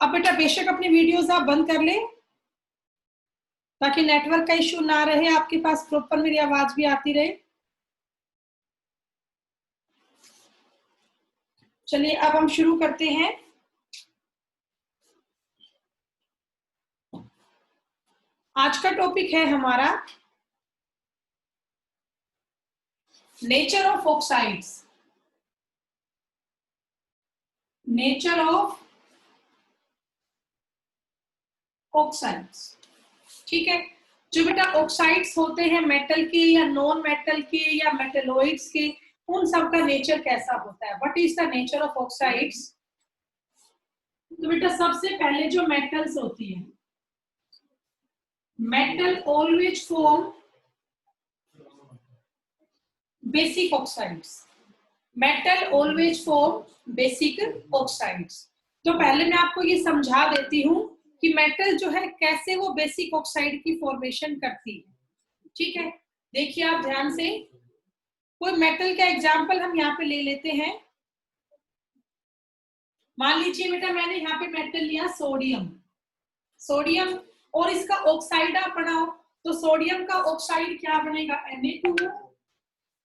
अब बेटा बेशक अपनी वीडियोस आप बंद कर लें ताकि नेटवर्क का इश्यू ना रहे, आपके पास प्रॉपर मेरी आवाज भी आती रहे। चलिए अब हम शुरू करते हैं। आज का टॉपिक है हमारा nature of oxides. Nature of oxides, ठीक है। जो बेटा ऑक्साइड्स होते हैं मेटल के या नॉन मेटल के या मेटलोइड्स के, उन सब का नेचर कैसा होता है, what is the nature of oxides. तो बेटा सबसे पहले जो मेटल्स होती है, metal always form basic oxides. Metal always form basic oxides. तो पहले मैं आपको ये समझा देती हूँ कि मेटल जो है कैसे वो बेसिक ऑक्साइड की फॉर्मेशन करती है, ठीक है। देखिए आप ध्यान से, कोई मेटल का एग्जांपल हम यहाँ पे ले लेते हैं। मान लीजिए बेटा मैंने यहाँ पे मेटल लिया सोडियम, सोडियम और इसका ऑक्साइड आप बनाओ तो सोडियम का ऑक्साइड क्या बनेगा, Na2O।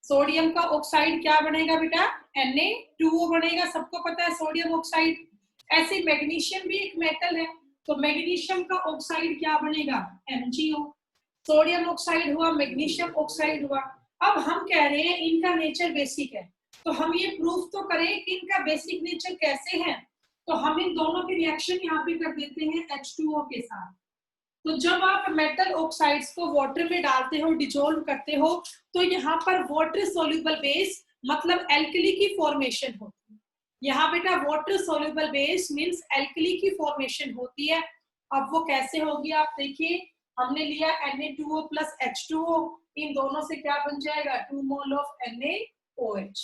सोडियम का ऑक्साइड क्या बनेगा बेटा, Na2O बनेगा, सबको पता है सोडियम ऑक्साइड। ऐसे मैग्नीशियम भी एक मेटल है, तो मैग्नीशियम का ऑक्साइड क्या बनेगा, MgO। सोडियम ऑक्साइड हुआ, मैग्नीशियम ऑक्साइड हुआ। अब हम कह रहे हैं इनका नेचर बेसिक है, तो हम ये प्रूफ तो करें कि इनका बेसिक नेचर कैसे है। तो हम इन दोनों की रिएक्शन यहाँ पे कर देते हैं H2O के साथ। तो जब आप मेटल ऑक्साइड्स को वाटर में डालते हो, डिजोल्व करते हो, तो यहाँ पर वाटर सोल्यूबल बेस मतलब एल्कली की फॉर्मेशन होती है। यहाँ बेटा water soluble base means alkali की फॉर्मेशन होती है। अब वो कैसे होगी आप देखिए, हमने लिया Na2O प्लस H2O, इन दोनों से क्या बन जाएगा, 2 mole of NaOH,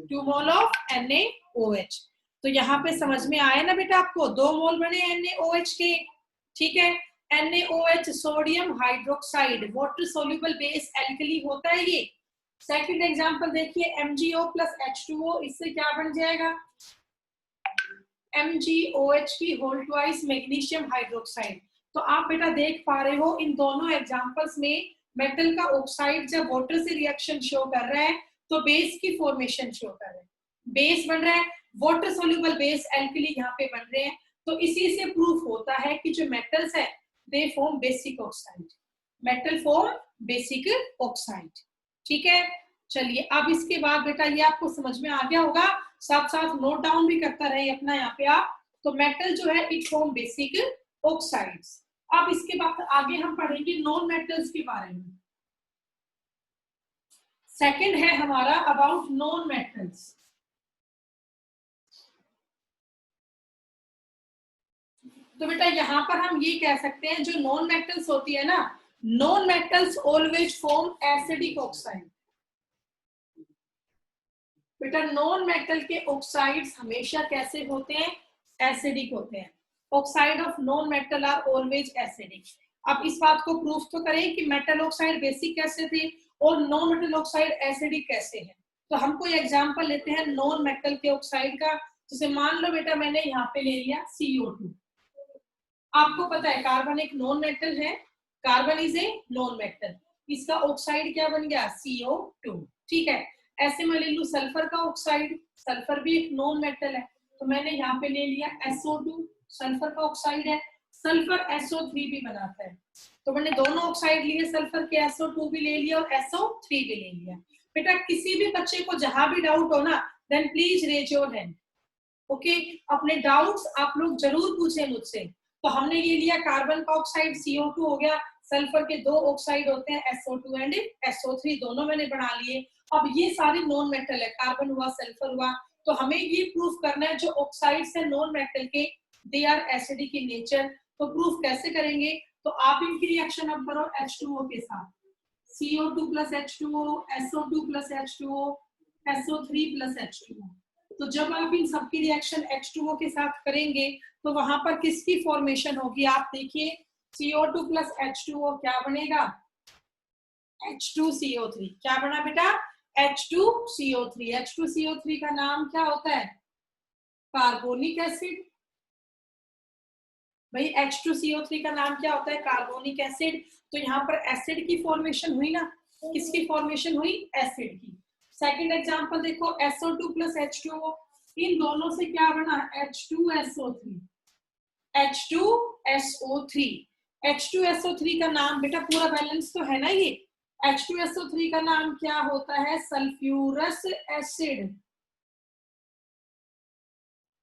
2 mole of NaOH। तो यहाँ पे समझ में आया ना बेटा आपको, 2 मोल बने NaOH के, ठीक है। NaOH sodium hydroxide water soluble base alkali होता है ये। सेकंड एग्जांपल देखिए, MgO प्लस H2O, इससे क्या बन जाएगा, MgOH की होल ट्वाइस मैग्नीशियम हाइड्रोक्साइड। तो आप बेटा देख पा रहे हो इन दोनों एग्जांपल्स में मेटल का ऑक्साइड जब वाटर से रिएक्शन शो कर रहा है तो बेस की फॉर्मेशन शो कर रहा है, बेस बन रहा है, वाटर सोल्यूबल बेस एल्कली यहाँ पे बन रहे हैं। तो इसी से प्रूफ होता है कि जो मेटल्स है they form basic oxide, metal form basic oxide, ठीक है। चलिए अब इसके बाद बेटा ये आपको समझ में आ गया होगा, साथ साथ नोट डाउन भी करता रहे अपना यहाँ पे आप। तो मेटल जो है इट फॉर्म बेसिक ऑक्साइड्स। अब इसके बाद आगे हम पढ़ेंगे नॉन मेटल्स के बारे में। सेकंड है हमारा अबाउट नॉन मेटल्स। तो बेटा यहाँ पर हम ये कह सकते हैं जो नॉन मेटल्स होती है ना, non metals always form acidic oxide. बेटा नॉन मेटल के ऑक्साइड्स हमेशा कैसे होते हैं, एसिडिक होते हैं। Oxide of non metal are always acidic. अब इस बात को प्रूफ तो करें कि मेटल ऑक्साइड बेसिक कैसे थे और नॉन मेटल ऑक्साइड एसिडिक कैसे है। तो हम कोई एग्जांपल लेते हैं नॉन मेटल के ऑक्साइड का। जैसे मान लो बेटा मैंने यहाँ पे ले लिया CO2। आपको पता है कार्बन एक नॉन मेटल है, carbon is a non metal, इसका ऑक्साइड क्या बन गया, CO2, ठीक है। ऐसे मैं ले लू सल्फर का ऑक्साइड, सल्फर भी एक नॉन मेटल है, तो मैंने यहाँ पे ले लिया SO2, सल्फर का ऑक्साइड है। सल्फर SO3 भी बनाता है, तो मैंने दोनों ऑक्साइड लिए, सल्फर के SO2 भी ले लिया और SO3 भी ले लिया। बेटा किसी भी बच्चे को जहां भी डाउट हो ना, then please raise your hand, okay. अपने डाउट्स आप लोग जरूर पूछें मुझसे। तो हमने ये लिया कार्बन का ऑक्साइड CO2 हो गया, सल्फर के 2 ऑक्साइड होते हैं SO2 एंड SO3, दोनों मैंने बना लिए। अब ये सारे नॉन मेटल है, कार्बन हुआ, सल्फर हुआ, तो हमें ये प्रूफ करना है जो ऑक्साइड्स है नॉन मेटल के they are acidic in nature. तो प्रूफ कैसे करेंगे, तो आप इनकी रिएक्शन अब करो H2O के साथ, CO2 plus H2O, SO2 plus H2O, SO3 plus H2O। तो जब आप इन सबकी रिएक्शन H2O के साथ करेंगे तो वहां पर किसकी फॉर्मेशन होगी, आप देखिए CO2 प्लस H2O क्या बनेगा, H2CO3। क्या बना बेटा, H2CO3। H2CO3 का नाम क्या होता है, कार्बोनिक एसिड। भाई H2CO3 का नाम क्या होता है? Carbonic acid. तो यहाँ पर एसिड की फॉर्मेशन हुई ना, किसकी फॉर्मेशन हुई? एसिड की। सेकंड एग्जांपल देखो, SO2 प्लस H2O, इन दोनों से क्या बना? H2SO3। H2SO3, H2SO3 का नाम बेटा पूरा बैलेंस तो है ना ये। H2SO3 का नाम क्या होता है? Sulphurous acid.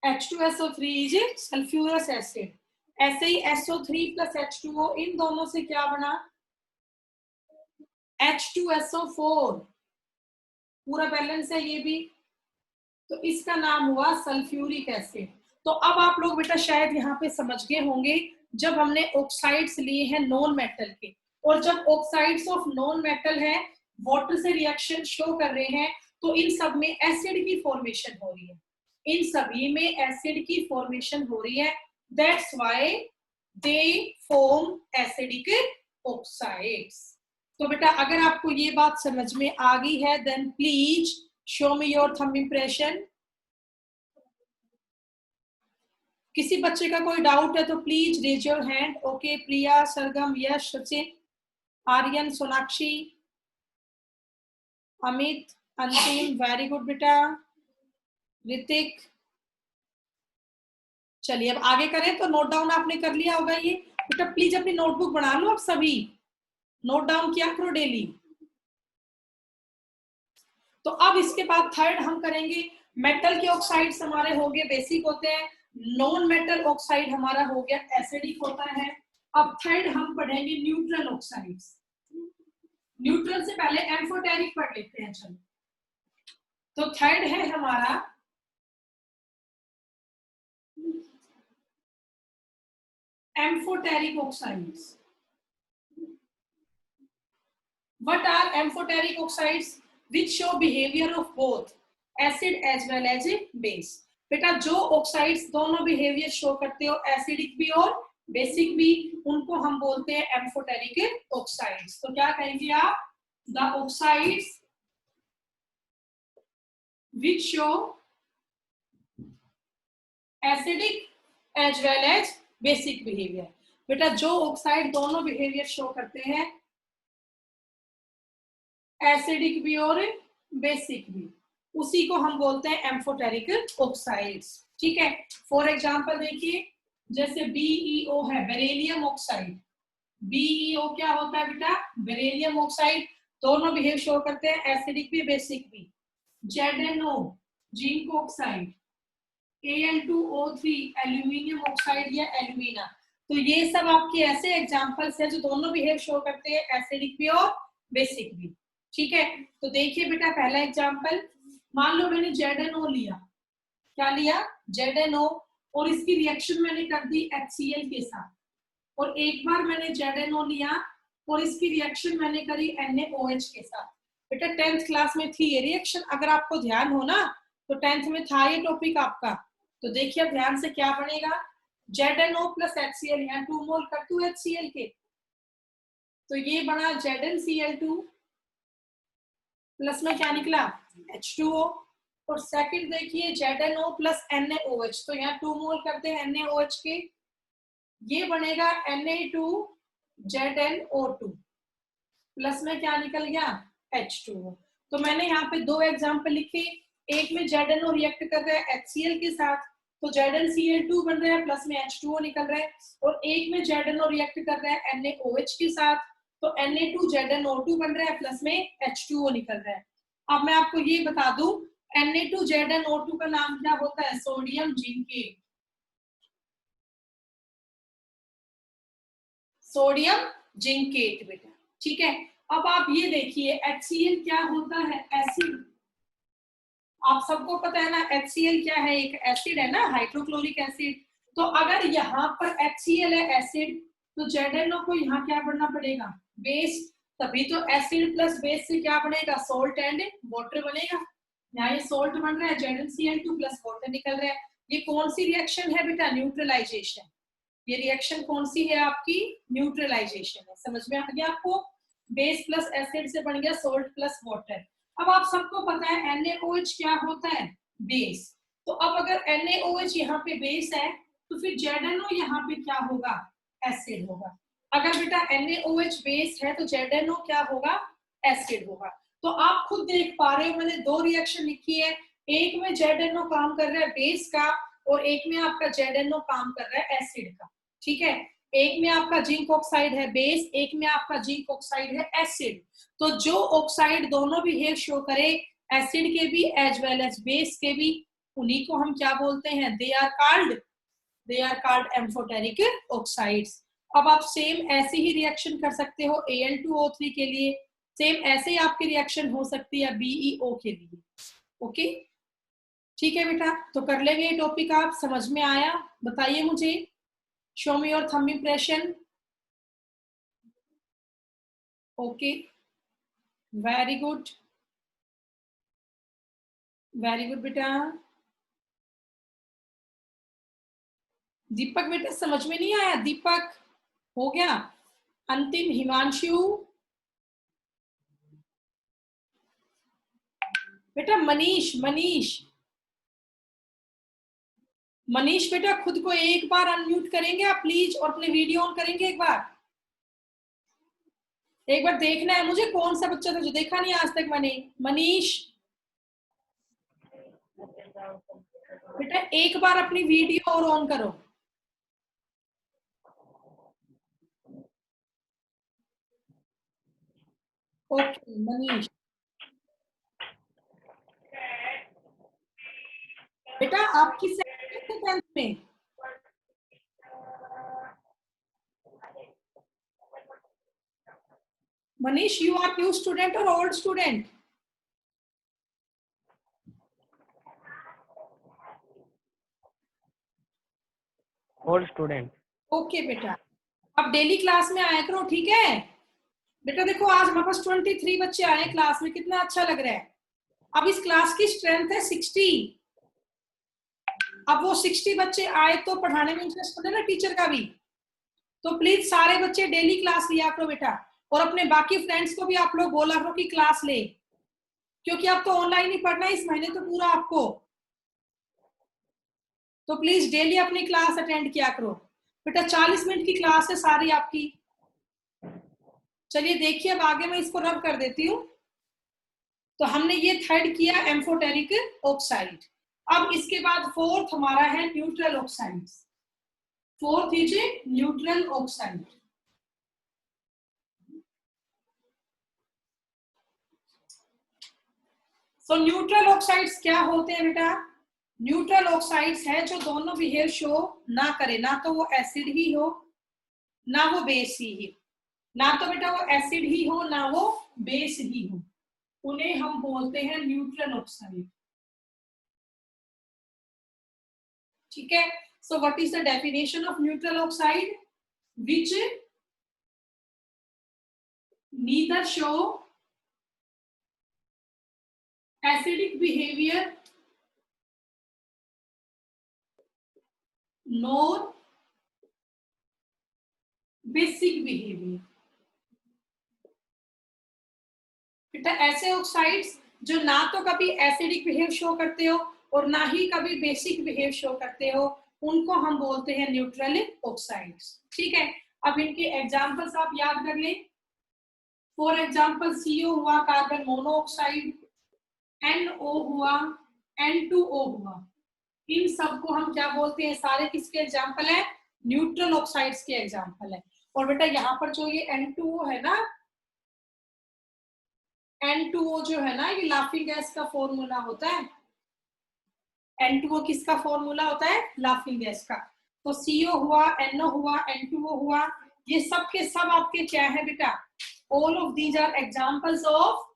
H2SO3 is sulphurous acid. ऐसे ही SO3 प्लस H2O, इन दोनों से क्या बना? H2SO4, पूरा बैलेंस है ये भी, तो इसका नाम हुआ सल्फ्यूरिक एसिड। तो अब आप लोग बेटा शायद यहाँ पे समझ गए होंगे, जब हमने ऑक्साइड्स लिए हैं नॉन मेटल के, और जब ऑक्साइड्स ऑफ नॉन मेटल है वाटर से रिएक्शन शो कर रहे हैं, तो इन सब में एसिड की फॉर्मेशन हो रही है, इन सभी में एसिड की फॉर्मेशन हो रही है। That's why they form acidic oxides. तो बेटा अगर आपको ये बात समझ में आ गई है, then please show me your thumb impression. किसी बच्चे का कोई डाउट है तो please raise your hand. Okay, Priya, Sargam, Yash, Sachin, Aryan, Sonakshi, Amit, Antim, very good बेटा, ऋतिक। चलिए अब आगे करें। तो नोट डाउन आपने कर लिया होगा ये बेटा, प्लीज अपनी नोटबुक बना लो, आप सभी नोट डाउन किया करो डेली। तो अब इसके बाद थर्ड हम करेंगे, मेटल के ऑक्साइड्स हमारे हो गए बेसिक होते हैं, नॉन मेटल ऑक्साइड हमारा हो गया एसिडिक होता है। अब थर्ड हम पढ़ेंगे न्यूट्रल ऑक्साइड्स। न्यूट्रल से पहले एम्फोटेरिक पढ़ लेते हैं। चलो, तो थर्ड है हमारा amphoteric oxides. What are amphoteric oxides? Which show behavior of both acid as well as a base. बेटा जो ऑक्साइड्स दोनों बिहेवियर शो करते हो, एसिडिक भी और बेसिक भी, उनको हम बोलते हैं एम्फोटेरिक ऑक्साइड्स। तो क्या कहेंगे आप? The oxides which show acidic as well as basic behavior। बेटा जो ऑक्साइड दोनों बिहेवियर शो करते हैं, एसिडिक भी और बेसिक भी, उसी को हम बोलते हैं एम्फोटेरिक ऑक्साइड्स। ठीक है, फॉर एग्जांपल देखिए, जैसे BeO है, बेरिलियम ऑक्साइड। BeO क्या होता है बेटा? बेरिलियम ऑक्साइड, दोनों बिहेव शो करते हैं, एसिडिक भी बेसिक भी। ZnO zinc oxide, Al2O3 aluminium oxide या एल्यूमिना। तो ये सब आपके ऐसे एग्जांपल्स हैं जो दोनों बिहेव शो करते हैं, एसिडिक भी और बेसिक भी। ठीक है, तो देखिए बेटा पहला एग्जांपल, मान लो मैंने ZnO लिया। क्या लिया? ZnO, और इसकी रिएक्शन मैंने कर दी HCl के साथ। और एक बार मैंने ZnO लिया और इसकी रिएक्शन मैंने करी NaOH के साथ। बेटा 10th क्लास में थी ये रिएक्शन, अगर आपको ध्यान हो ना, तो 10th में था ये टॉपिक आपका। तो देखिए अब ध्यान से क्या बनेगा, ZnO प्लस HCl, यहाँ 2 मोल कर 2 HCl के, तो ये बना ZnCl2 प्लस में क्या निकला? H2O। और सेकंड देखिए ZnO प्लस NaOH, तो यहाँ 2 मोल करते हैं NaOH के, ये बनेगा Na2ZnO2 प्लस में क्या निकल गया? H2O। तो मैंने यहाँ पे दो एग्जांपल लिखे, एक में ZnO रिएक्ट कर रहा है HCl के साथ, तो ZnCl2 बन रहा है, प्लस में H2O निकल रहा है। और एक में ZnO रिएक्ट कर रहा है NaOH के साथ, तो Na2ZnO2 बन रहा है, प्लस में H2O निकल रहा है। अब मैं आपको ये बता दूं, Na2ZnO2 का नाम क्या होता है? Sodium zincate. सोडियम जिंकेट बेटा। ठीक है, अब आप ये देखिए HCl क्या होता है? एसिड। आप सबको पता है ना HCl क्या है? एक एसिड है ना, हाइड्रोक्लोरिक एसिड। तो अगर यहाँ पर HCl है एसिड, तो ZnO को यहाँ क्या बनना पड़ेगा? बेस। तभी तो एसिड प्लस बेस से क्या बनेगा? सॉल्ट एंड वाटर बनेगा। यहाँ ये सॉल्ट बन रहा है, ZnCl2 प्लस वाटर निकल रहा है। ये कौन सी रिएक्शन है बेटा? न्यूट्रलाइजेशन। ये रिएक्शन कौन सी है आपकी? न्यूट्रलाइजेशन है। समझ में आ गया आपको? बेस प्लस एसिड से बन गया सॉल्ट प्लस वाटर। अब आप सबको पता है NaOH क्या होता है? बेस। तो अब अगर NaOH यहाँ पे बेस है, तो फिर ZnO यहाँ पे क्या होगा, एसिड होगा। अगर बेटा NaOH बेस है तो ZnO क्या होगा, एसिड होगा। तो आप खुद देख पा रहे हो मैंने दो रिएक्शन लिखी है, एक में ZnO काम कर रहा है बेस का और एक में आपका ZnO काम कर रहा है एसिड का। ठीक है, एक में आपका जिंक ऑक्साइड है बेस, एक में आपका जिंक ऑक्साइड है एसिड। तो जो ऑक्साइड दोनों बिहेव शो करे, एसिड के भी एज वेल एज बेस के भी, उन्हीं को हम क्या बोलते हैं, they are called amphoteric oxides. अब आप सेम ऐसे ही रिएक्शन कर सकते हो Al2O3 के लिए, सेम ऐसे ही आपकी रिएक्शन हो सकती है BeO के लिए। ओके ठीक है बेटा, तो कर लेंगे ये टॉपिक। आप समझ में आया, बताइए मुझे, show me your thumb impression. Okay, very good, very good बेटा। दीपक बेटा समझ में नहीं आया, दीपक हो गया। अंतिम हिमांशु, बेटा मनीष, मनीष बेटा खुद को एक बार अनम्यूट करेंगे आप प्लीज, और अपने वीडियो ऑन करेंगे एक बार देखना है मुझे कौन सा बच्चा था जो देखा नहीं आज तक मैंने। मनीष बेटा एक बार अपनी वीडियो और ऑन करो। ओके मनीष बेटा आपकी टेंथ में, Manish you are new student और old student? Old student. Okay बेटा, अब डेली क्लास में आया करो, ठीक है बेटा। देखो आज हमारे पास 23 बच्चे आए क्लास में, कितना अच्छा लग रहा है। अब इस क्लास की स्ट्रेंथ है 60। अब वो 60 बच्चे आए तो पढ़ाने में इंटरेस्ट बने ना टीचर का भी, तो प्लीज सारे बच्चे डेली क्लास लिया करो बेटा, और अपने बाकी फ्रेंड्स को भी आप लोग बोला करो कि क्लास ले, क्योंकि अब तो ऑनलाइन ही पढ़ना है इस महीने तो पूरा आपको। तो प्लीज डेली अपनी क्लास अटेंड किया करो बेटा। 40 मिनट की क्लास है सारी आपकी। चलिए देखिए, अब आगे मैं इसको रब कर देती हूँ। तो हमने ये थर्ड किया एम्फोटेरिक ऑक्साइड। अब इसके बाद फोर्थ हमारा है neutral oxide. Fourth is neutral oxide. तो न्यूट्रल ऑक्साइड्स क्या होते हैं बेटा? न्यूट्रल ऑक्साइड्स है जो दोनों बिहेव शो ना करे, ना तो वो एसिड ही हो ना वो बेस ही हो, ना तो बेटा वो एसिड ही हो ना वो बेस ही हो, उन्हें हम बोलते हैं न्यूट्रल ऑक्साइड। ठीक है, so what is the definition of neutral oxide? Which neither show acidic behavior nor basic behavior। बेटा ऐसे ऑक्साइड्स जो ना तो कभी एसिडिक बिहेव शो करते हो और ना ही कभी बेसिक बिहेव शो करते हो, उनको हम बोलते हैं न्यूट्रल ऑक्साइड्स। ठीक है, अब इनके एग्जांपल्स आप याद कर लें। फॉर एग्जांपल CO हुआ कार्बन मोनोऑक्साइड, NO हुआ, N2O हुआ, इन सबको हम क्या बोलते हैं? सारे किसके एग्जांपल है? न्यूट्रल ऑक्साइड्स के एग्जांपल है। और बेटा यहाँ पर जो ये N2O है ना, N2O जो है ना, ये लाफिंग गैस का फॉर्मूला होता है। N2O किसका फॉर्मूला होता है? लाफिंग गैस का। तो CO हुआ, NO हुआ, N2O हुआ, ये सब के सब आपके क्या है बेटा? All of these are examples of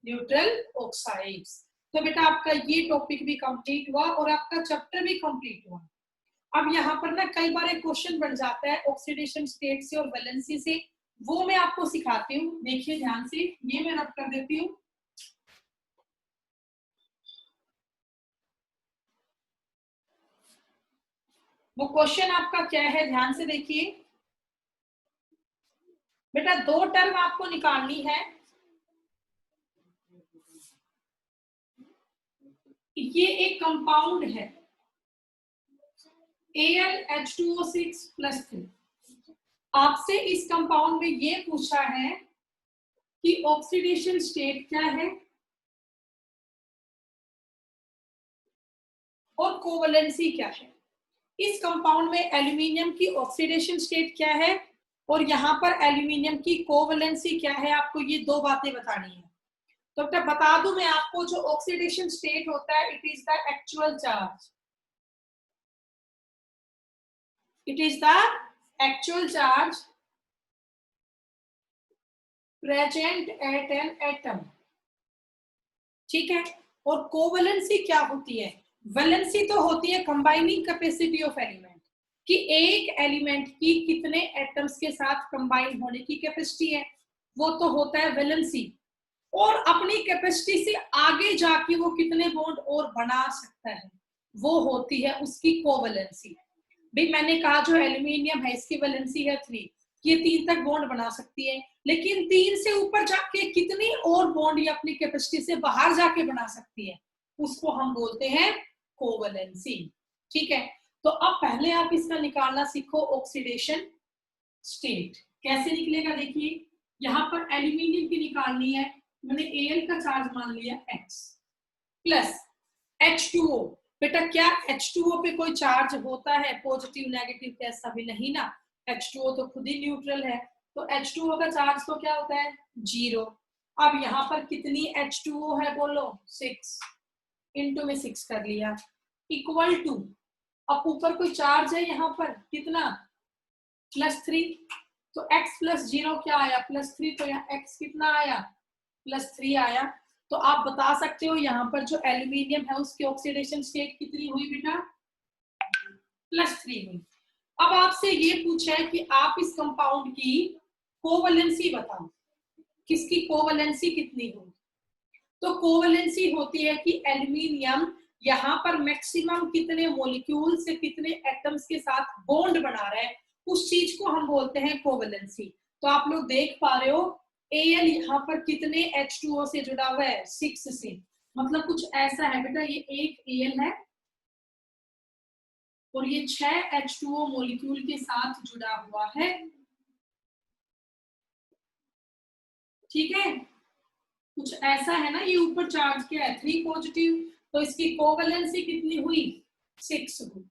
neutral oxides. तो बेटा आपका ये टॉपिक भी कंप्लीट हुआ और आपका चैप्टर भी कंप्लीट हुआ। अब यहाँ पर ना कई बार एक क्वेश्चन बन जाता है ऑक्सीडेशन स्टेट से और वैलेंसी से, वो मैं आपको सिखाती हूँ। देखिए ध्यान से, ये मैं रब कर देती हूँ। वो क्वेश्चन आपका क्या है, ध्यान से देखिए बेटा। दो टर्म आपको निकालनी है। ये एक कंपाउंड है, AlH2O6 + 3। आपसे इस कंपाउंड में ये पूछा है कि ऑक्सीडेशन स्टेट क्या है और कोवलेंसी क्या है। इस कंपाउंड में एल्यूमिनियम की ऑक्सीडेशन स्टेट क्या है और यहाँ पर एल्यूमिनियम की कोवलेंसी क्या है, आपको ये दो बातें बतानी है। तो बेटा बता दूं मैं आपको, जो ऑक्सीडेशन स्टेट होता है, it is the actual charge, it is the actual charge present at an atom, ठीक है। और कोवलेंसी क्या होती है? वैलेंसी तो होती है कंबाइनिंग कैपेसिटी ऑफ एलिमेंट, कि एक एलिमेंट की कितने एटम्स के साथ कंबाइन होने की कैपेसिटी है, वो तो होता है वैलेंसी। और अपनी कैपेसिटी से आगे जाके वो कितने बॉन्ड और बना सकता है, वो होती है उसकी कोवलेंसी। भाई मैंने कहा जो एल्यूमिनियम है इसकी वैलेंसी है 3, ये 3 तक बॉन्ड बना सकती है, लेकिन 3 से ऊपर जाके कितनी और बॉन्ड ये अपनी कैपेसिटी से बाहर जाके बना सकती है, उसको हम बोलते हैं कोवलेंसी, ठीक है। तो अब पहले आप इसका निकालना सीखो ऑक्सीडेशन स्टेट कैसे निकलेगा। देखिए यहाँ पर एल्यूमिनियम की निकालनी है, मैंने Al का चार्ज मान लिया x प्लस H2O। बेटा क्या H2O पे कोई चार्ज होता है पॉजिटिव नेगेटिव? कैसा भी नहीं ना, H2O तो खुद ही न्यूट्रल है, तो H2O का चार्ज तो क्या होता है 0। अब यहाँ पर कितनी H2O है बोलो 6, इंटू में 6 कर लिया इक्वल टू, अब ऊपर कोई चार्ज है यहाँ पर कितना +3, तो x + 0 क्या आया +3, तो यहाँ x कितना आया +3 आया। तो आप बता सकते हो यहाँ पर जो एल्यूमिनियम है उसकी ऑक्सीडेशन स्टेट कितनी हुई बेटा +3 हुई। अब आपसे ये पूछा है कि आप इस कंपाउंड की कोवलेंसी बताओ, किसकी कोवलेंसी कितनी हुई। तो कोवलेंसी होती है कि एल्यूमिनियम यहाँ पर मैक्सिमम कितने मॉलिक्यूल से कितने एटम्स के साथ बॉन्ड बना रहा है, उस चीज को हम बोलते हैं कोवलेंसी। तो आप लोग देख पा रहे हो Al यहाँ पर कितने H2O से जुड़ा हुआ है 6 से, मतलब कुछ ऐसा है बेटा, ये एक Al है और ये 6 H2O मॉलिक्यूल के साथ जुड़ा हुआ है, ठीक है। कुछ ऐसा है ना, ये ऊपर चार्ज क्या है 3 पॉजिटिव, तो इसकी कोवलेंसी कितनी हुई 6 हुई,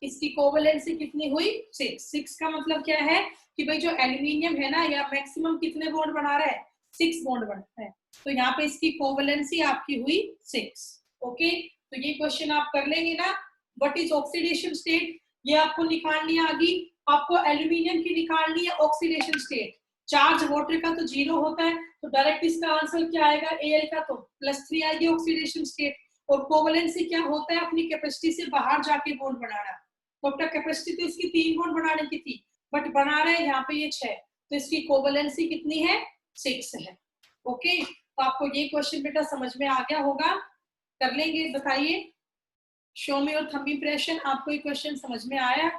इसकी कोवलेंसी कितनी हुई 6 का मतलब क्या है कि भाई जो एल्यूमिनियम है ना, या मैक्सिमम कितने बॉन्ड बना रहा है 6 बॉन्ड बनता है, तो यहाँ पे इसकी कोवलेंसी आपकी हुई 6। ओके, तो ये क्वेश्चन आप कर लेंगे ना, व्हाट इज ऑक्सीडेशन स्टेट, ये आपको निकालनी आ गई। आपको एल्यूमिनियम की निकालनी है ऑक्सीडेशन स्टेट, चार्ज वाटर का तो 0 होता है, तो डायरेक्ट इसका आंसर क्या आएगा Al का तो +3 आएगी ऑक्सीडेशन स्टेट। और कोवलेंसी क्या होता है, अपनी कैपेसिटी से बाहर जाके बॉन्ड बनाना, तो अपना कैपेसिटी तो इसकी 3 बॉन्ड बनाने की थी, बट बना रहे हैं यहाँ पे ये 6, तो इसकी कोवलेंसी कितनी है 6 है। ओके, तो आपको ये क्वेश्चन बेटा समझ में आ गया होगा, कर लेंगे, बताइए शो मी और थंब इंप्रेशन, आपको ये क्वेश्चन समझ में आया?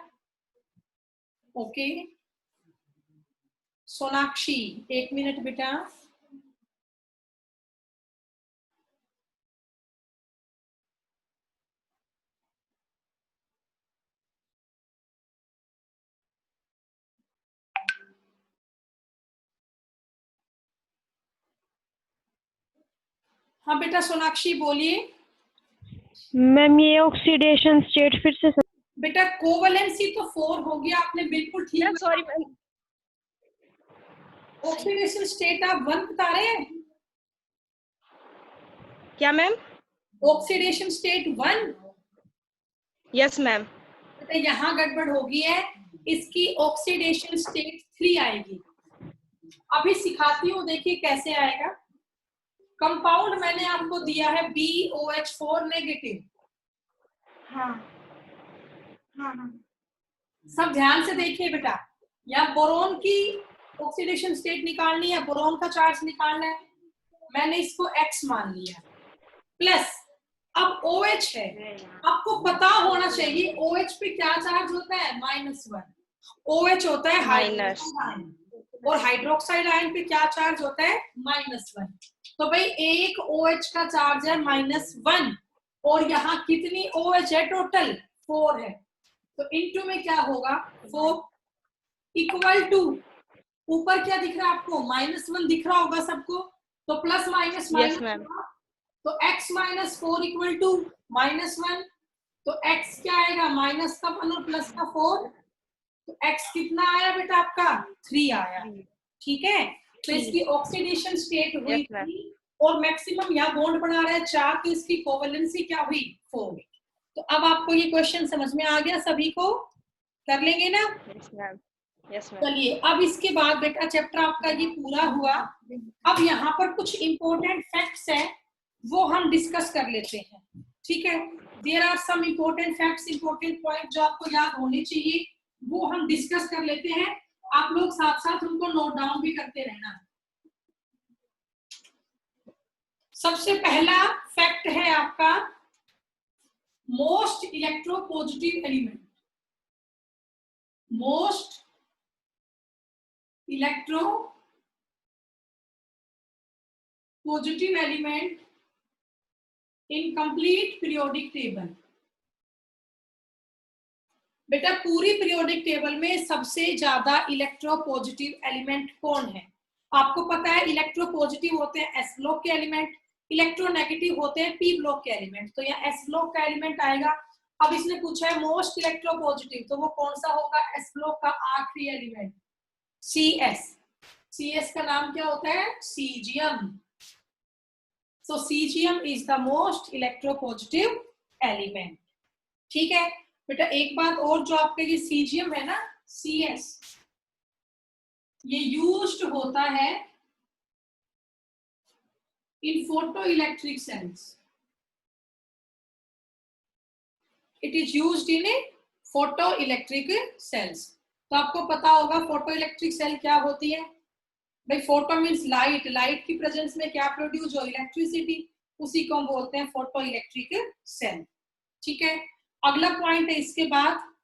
ओके सोनाक्षी 1 मिनट बेटा। हाँ बेटा सोनाक्षी बोलिए। मैम ये ऑक्सीडेशन स्टेट फिर से बेटा कोवलेंसी तो 4 हो गया, आपने बिल्कुल ठीक। सॉरी मैम, ऑक्सीडेशन स्टेट आप 1 बता रहे हैं? क्या ma'am? Oxidation state 1? Yes ma'am. बेटा यहाँ गड़बड़ होगी है, इसकी ऑक्सीडेशन स्टेट 3 आएगी। अभी सिखाती हूँ, देखिए कैसे आएगा। कंपाउंड मैंने आपको दिया है BOH4 नेगेटिव। हाँ हाँ हाँ, सब ध्यान से देखिए बेटा, या बोरोन की ऑक्सीडेशन स्टेट निकालनी है, बोरोन का चार्ज निकालना है, मैंने इसको X मान लिया, प्लस अब OH है, आपको पता होना चाहिए OH पे क्या चार्ज होता है -1, OH होता है हाइड्रोक्साइड आयन, और हाइड्रोक्साइड आयन पे क्या चार्ज होता है -1। तो भाई एक OH का चार्ज है -1, और यहाँ कितनी OH है टोटल 4 है, तो इनटू में क्या होगा 4 इक्वल टू ऊपर क्या दिख रहा है आपको -1 दिख रहा होगा सबको, तो plus minus Yes, minus ma'am. तो x माइनस 4 इक्वल टू -1, तो x क्या आएगा माइनस का 1 और प्लस का 4, तो x कितना आया बेटा आपका 3 आया। ठीक है, तो इसकी ऑक्सीडेशन स्टेट हुई Yes, ma'am. 3 और मैक्सिमम यहाँ बॉन्ड बना रहा है 4, तो इसकी कोवेलेंसी क्या हुई 4। तो अब आपको ये क्वेश्चन समझ में आ गया, सभी को कर लेंगे ना। Yes, ma'am. Yes, ma'am. चलिए अब इसके बाद बेटा चैप्टर आपका ये पूरा हुआ। अब यहाँ पर कुछ इंपॉर्टेंट फैक्ट्स हैं वो हम डिस्कस कर लेते हैं। ठीक है, there are some important facts, important point जो आपको याद होने चाहिए वो हम डिस्कस कर लेते हैं। आप लोग साथ साथ उनको नोट डाउन भी करते रहना। सबसे पहला फैक्ट है आपका most electropositive element. Most electropositive element in complete periodic table. बेटा पूरी पीरियोडिक टेबल में सबसे ज्यादा इलेक्ट्रोपॉजिटिव एलिमेंट कौन है? आपको पता है इलेक्ट्रोपॉजिटिव होते हैं एस ब्लॉक के एलिमेंट, इलेक्ट्रोनेगेटिव होते हैं पी ब्लॉक के एलिमेंट। तो यहाँ एस ब्लॉक का एलिमेंट आएगा। अब इसने पूछा है मोस्ट इलेक्ट्रोपॉजिटिव, तो वो कौन सा होगा? एस ब्लॉक का आखिरी element C S. C S का नाम क्या होता है? Caesium. So cesium is the most electropositive element. ठीक है बेटा, एक बात और, जो आपका ये cesium है ना CS, ये used होता है in photoelectric cells. It is used in a photoelectric cells. तो आपको पता होगा photoelectric cell क्या होती है भाई? फोटो मीन्स लाइट, लाइट की प्रेजेंस में क्या प्रोड्यूस हो? इलेक्ट्रिसिटी, उसी को हम बोलते हैं फोटो इलेक्ट्रिक सेल। ठीक है, अगला पॉइंट है इसके बाद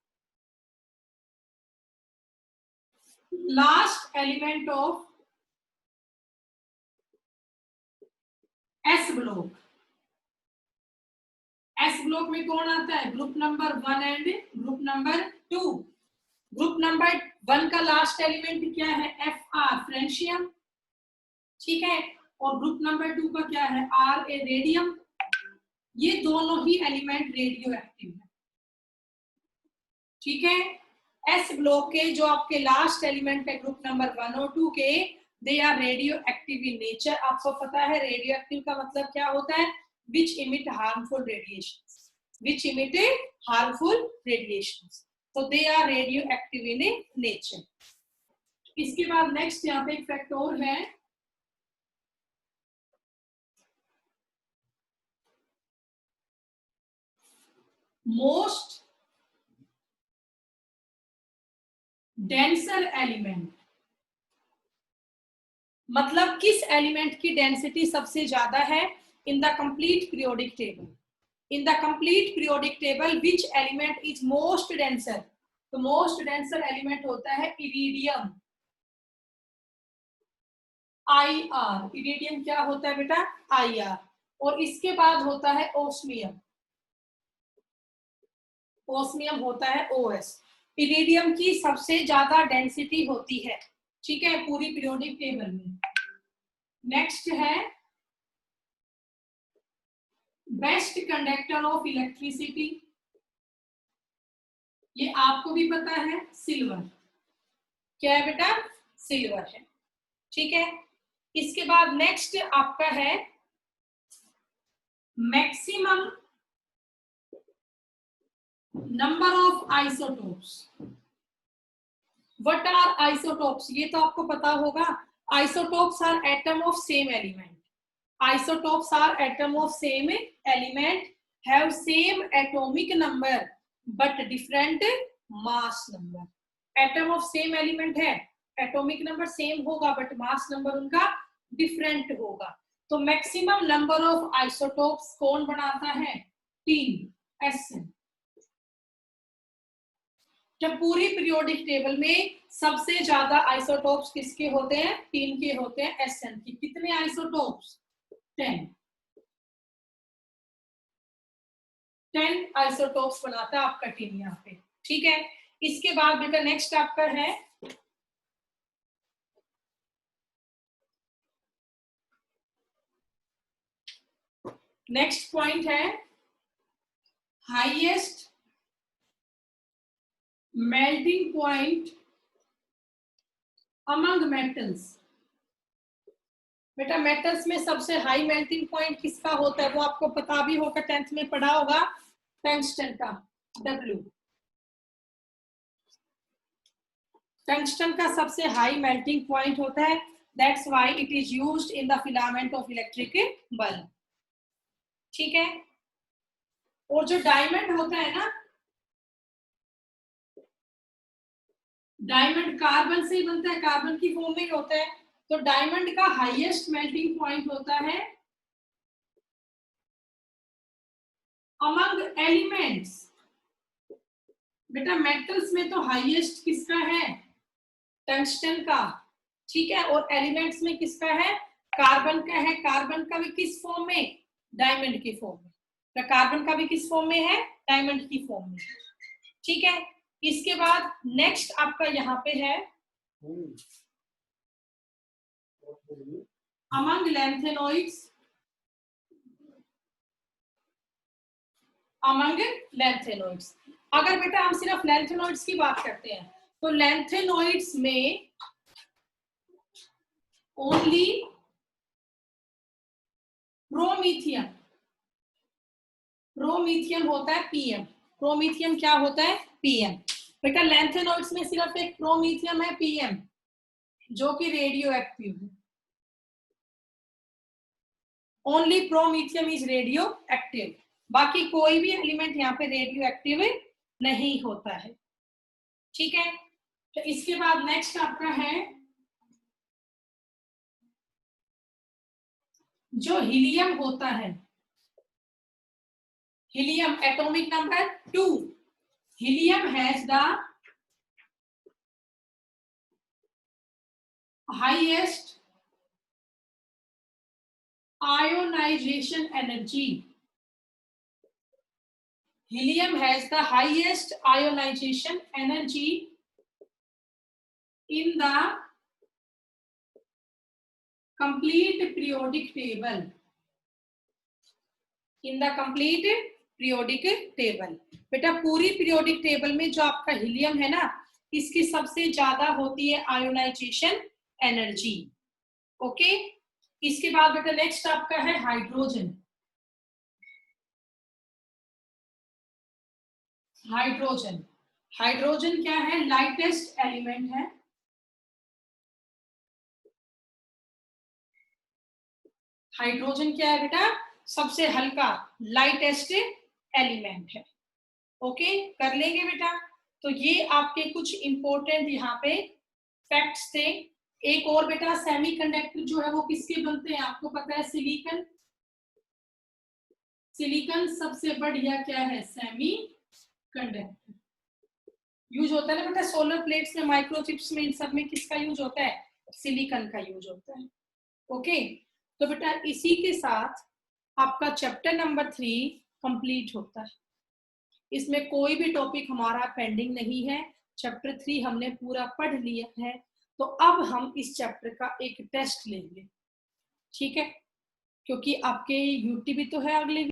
last element of S block. S block में कौन आता है? Group number 1 and group number 2। Group number 1 का लास्ट एलिमेंट क्या है? Fr, francium. ठीक है, और ग्रुप नंबर 2 का क्या है? Ra, radium. ये दोनों ही एलिमेंट रेडियो एक्टिव है। ठीक है, एस ब्लॉक के जो आपके लास्ट एलिमेंट है ग्रुप नंबर 1 और 2 के, they are radioactive in nature. आपको पता है रेडियो एक्टिव का मतलब क्या होता है? Which emit harmful radiations, which emit harmful radiations. तो they are radioactive in nature. इसके बाद नेक्स्ट यहाँ पे एक फैक्ट और है, मोस्ट डेंसर एलिमेंट। मतलब किस एलिमेंट की डेंसिटी सबसे ज्यादा है in the complete periodic table? In the complete periodic table which element is most denser? तो मोस्ट डेंसर एलिमेंट होता है इरिडियम, IR। इरिडियम क्या होता है बेटा? IR। और इसके बाद होता है ओस्मियम, ओस्मियम होता है OS। इरिडियम की सबसे ज्यादा डेंसिटी होती है, ठीक है, पूरी पीरियोडिक टेबल में। नेक्स्ट है बेस्ट कंडक्टर ऑफ इलेक्ट्रिसिटी। ये आपको भी पता है, सिल्वर। क्या है बेटा? सिल्वर है। ठीक है, इसके बाद नेक्स्ट आपका है maximum number of isotopes. What are isotopes? ये तो आपको पता होगा। Isotopes are atom of same element. Isotopes are atom of same element, have same atomic number but different mass number. Atom of same element है, atomic number same होगा but mass number उनका different होगा। तो maximum number of isotopes कौन बनाता है? 3, Sn। जब पूरी पीरियोडिक टेबल में सबसे ज्यादा आइसोटोप्स किसके होते हैं? 3 के होते हैं, Sn की। कितने आइसोटोप्स? 10 आइसोटोप्स बनाता है आपका टीम यहाँ पे। ठीक है, इसके बाद बेटा नेक्स्ट आपका है नेक्स्ट पॉइंट है highest melting point among metals. बेटा मेटल्स में सबसे हाई मेल्टिंग पॉइंट किसका होता है वो आपको पता भी होगा, 10th में पढ़ा होगा, टंगस्टन का W। टंगस्टन का सबसे हाई मेल्टिंग पॉइंट होता है, that's why it is used in the filament of electric bulb. ठीक है, और जो डायमंड होता है ना, डायमंड कार्बन से ही बनता है, कार्बन की फॉर्म में ही होता है, तो डायमंड का हाईएस्ट मेल्टिंग पॉइंट होता है अमंग एलिमेंट्स। बेटा मेटल्स में तो हाईएस्ट किसका है, टंगस्टन का, ठीक है, और एलिमेंट्स में किसका है, कार्बन का है। कार्बन का भी किस फॉर्म में, डायमंड की फॉर्म में। तो कार्बन का भी किस फॉर्म में है, डायमंड की फॉर्म में। ठीक है, इसके बाद नेक्स्ट आपका यहाँ पे है अमंग लैंथेनोइड्स, अमंग लैंथेनोइड्स। अगर बेटा हम सिर्फ लैंथेनोइड्स की बात करते हैं तो लैंथेनोइड्स में ओनली प्रोमीथियम, प्रोमीथियम होता है पीएम। प्रोमीथियम क्या होता है, पीएम। बेटा लैंथेनोइड्स में सिर्फ एक प्रोमीथियम है पीएम, जो कि रेडियो एक्टिव है। Only promethium is radio active, बाकी कोई भी एलिमेंट यहाँ पे रेडियो एक्टिव नहीं होता है। ठीक है, तो इसके बाद नेक्स्ट आपका है जो हीलियम होता है, helium atomic number 2। Helium has the highest ionization energy. Helium has the highest ionization energy in the complete periodic table. In the complete periodic table. बेटा पूरी पीरियोडिक टेबल में जो आपका हीलियम है ना, इसकी सबसे ज्यादा होती है आयोनाइजेशन एनर्जी। ओके, इसके बाद बेटा नेक्स्ट आपका है हाइड्रोजन। हाइड्रोजन, हाइड्रोजन क्या है, लाइटेस्ट एलिमेंट है। हाइड्रोजन क्या है बेटा, सबसे हल्का लाइटेस्ट एलिमेंट है। ओके, कर लेंगे बेटा। तो ये आपके कुछ इंपॉर्टेंट यहाँ पे फैक्ट्स थे। एक और बेटा, सेमीकंडक्टर जो है वो किसके बनते हैं, आपको पता है, सिलिकॉन। सिलिकॉन सबसे बढ़िया क्या है, सेमी कंडक्टर यूज होता है ना बेटा, सोलर प्लेट्स में, माइक्रोचिप्स में, इन सब में किसका यूज होता है, सिलिकॉन का यूज होता है। ओके, तो बेटा इसी के साथ आपका चैप्टर नंबर 3 कंप्लीट होता है। इसमें कोई भी टॉपिक हमारा पेंडिंग नहीं है, चैप्टर 3 हमने पूरा पढ़ लिया है। तो अब हम इस चैप्टर का एक टेस्ट लेंगे, ठीक है, क्योंकि आपके यूटी भी तो है अगले